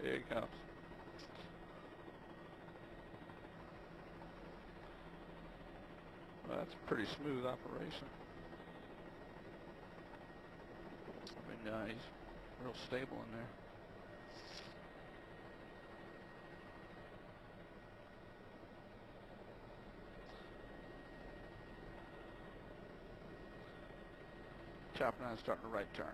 Here he comes. Well, that's a pretty smooth operation. I mean, he's real stable in there. Chopping on, starting the right turn.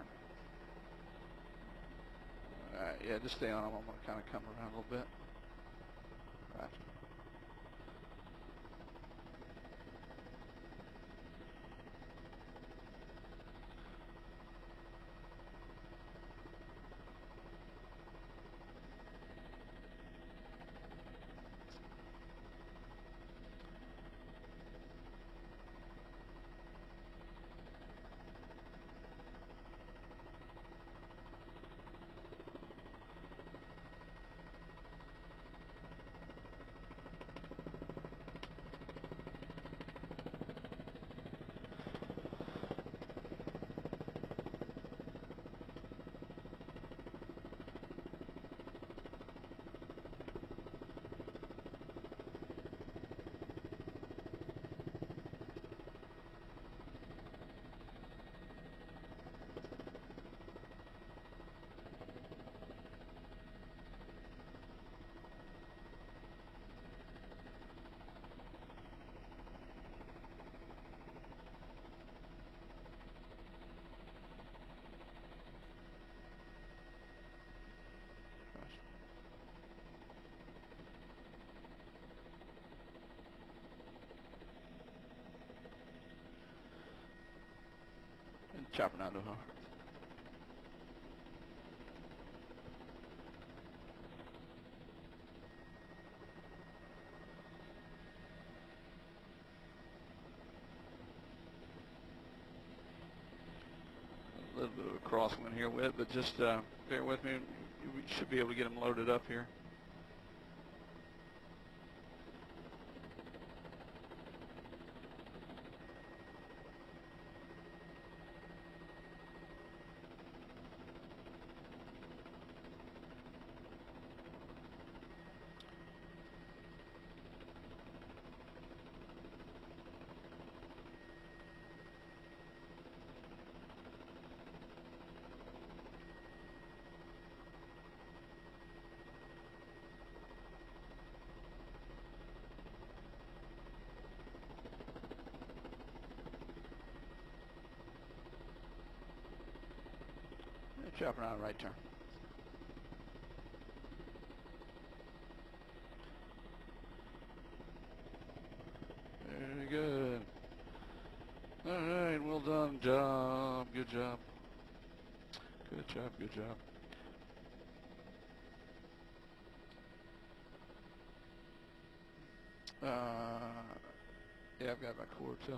Alright, yeah, just stay on him. I'm going to kind of come around a little bit. Right. And chopping out the hard. A little bit of a crosswind here with it, but just bear with me. We should be able to get them loaded up here. Chopping out a right turn. Very good. All right, well done, job. Good job. Good job, good job. Yeah, I've got my cord too.